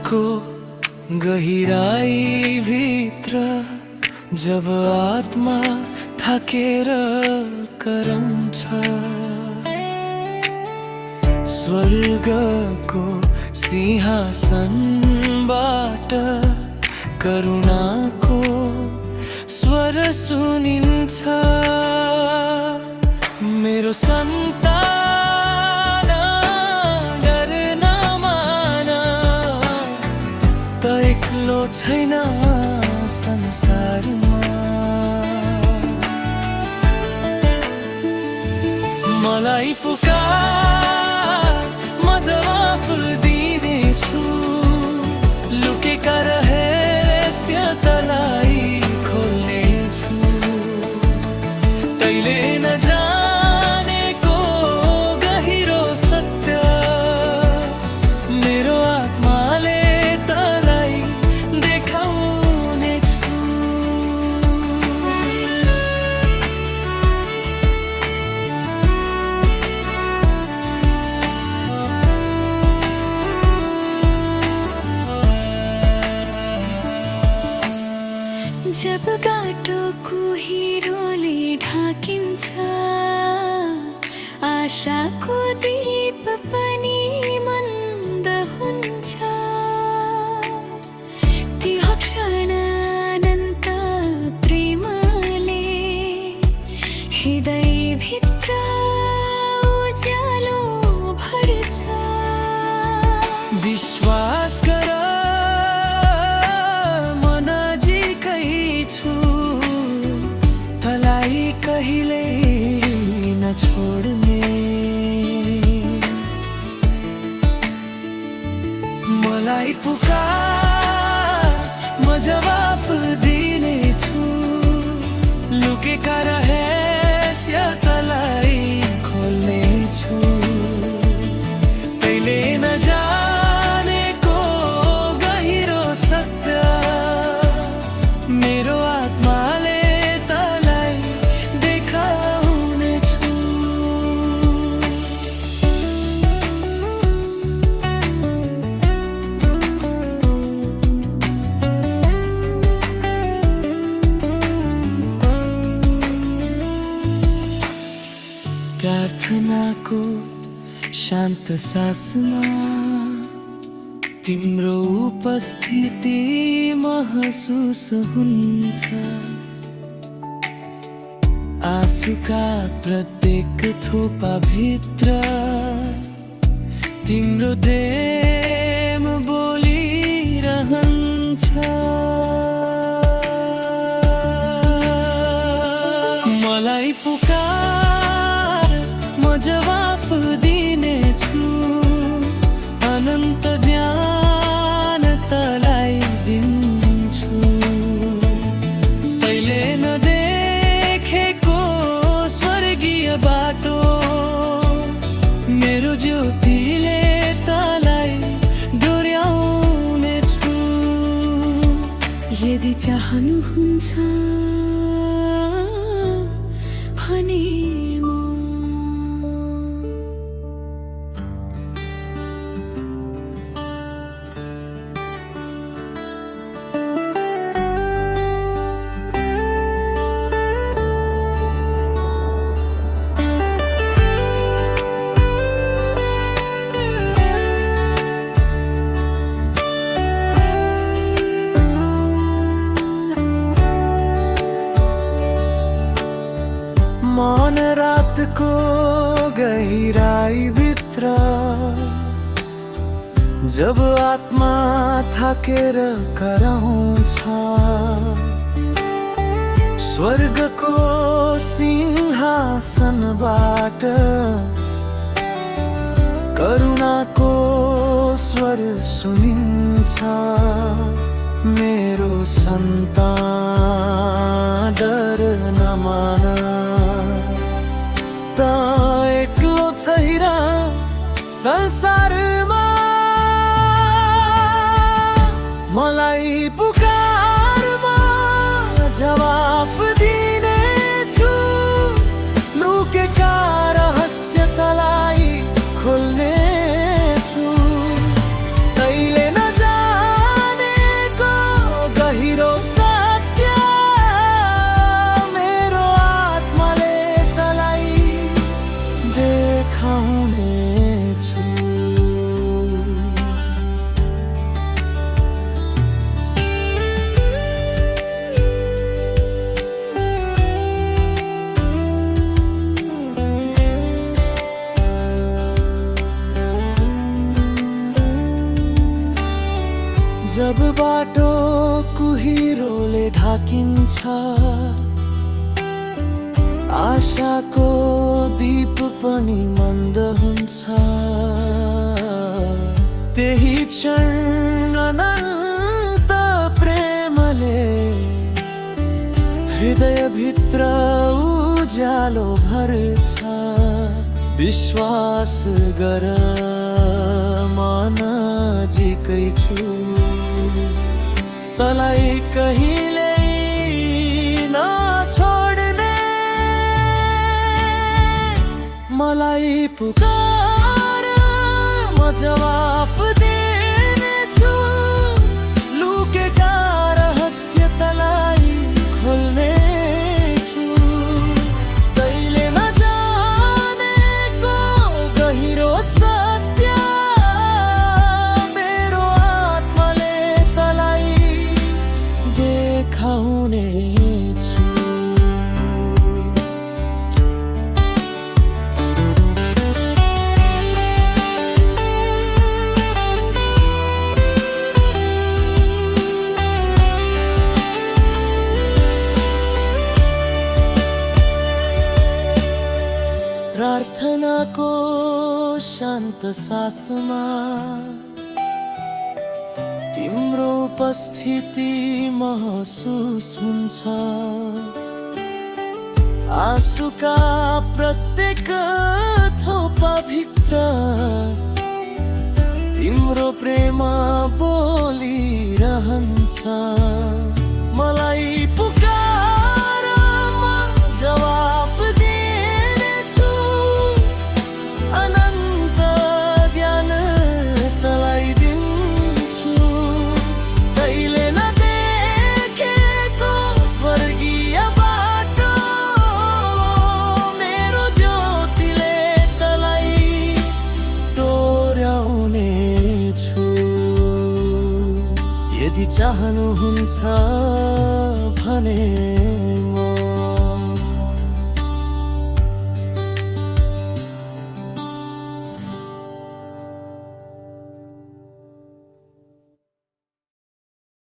को गहिराई भित्र जब आत्मा थाकेर करन्छ, स्वर्गको सिंहासनबाट करुणाको स्वर सुनिन्छ। मेरो सन्तान डर नमान, त एक्लो छैन संसारमा। मलाई पुकार, म जवाफ दिनेछु, लुकेका रहस्यलाई खोल्नेछु। तैले नजानेको गहिरो सत्य मेरो आत्माले तँलाई देखाउनेछु। जब गाटोको हिरोले ढाकिन्छ, आशाको दीप पनि मन्द हुन्छ। त्यो क्षण अनन्त प्रेमले हृदयभित्र उज्यालो भर्छ। विश्वास गर, तँलाई कहिल्यै नछोड्ने। मलाई पुकार, म जवाफ दिनेछु, लुकेका रहस्य तँलाई खोल्नेछु। तैले नजानेको गहिरो सत्य मेरो आत्माले प्रार्थनाको शान्त सासमा तिम्रो उपस्थिति महसुस हुन्छ। आँसुका प्रत्येक थोपा भित्र तिम्रो प्रेम बोलिरहन्छ। मलाई पुकार, म जवाफ दिनेछु, अनन्त ज्ञान तँलाई दिन्छु। तैले नदेखेको स्वर्गीय बाटो मेरो ज्योतिले तँलाई डोर्याउनेछु। यदि चाहनुहुन्छ भने मन रातको गहिराई भित्र जब आत्मा थाकेर कराउँछ, स्वर्गको सिंहासनबाट करुणाको स्वर सुनिन्छ। मेरो सन्तान डर नमान, त एक्लो छैन संसारमा। मलाई पुकारमा जवाफ दिनेछु, लुकेका रहस्य तँलाई खोल्नेछु। तैले नजा बाटो कुहिरोले ढाकिन्छ, आशाको दीप पनि मन्द हुन्छ। त्यही क्षण अनन्त प्रेमले हृदयभित्र उज्यालो भर्छ। विश्वास गर म नजिकै छु, तँलाई कहिल्यै नछोड्ने। मलाई पुकार, म जवाफ दिनेछु, लुकेका रहस्य तँलाई खोल्नेछु। तैले नजानेको गहिरो सत्य मेरो आत्माले तँलाई देखाउनेछु। प्रार्थनाको शान्त सासमा तिम्रो उपस्थिति महसुस हुन्छ। आँसुका प्रत्येक थोपाभित्र तिम्रो प्रेम बोलिरहन्छ। मलाई पुकार, म जवाफ दिनेछु, अनन्त ज्ञान तँलाई दिन्छु। तैले नदेखेको स्वर्गीय बाटो मेरो ज्योतिले तँलाई डोर्याउनेछु। यदि चाहनुहुन्छ भने म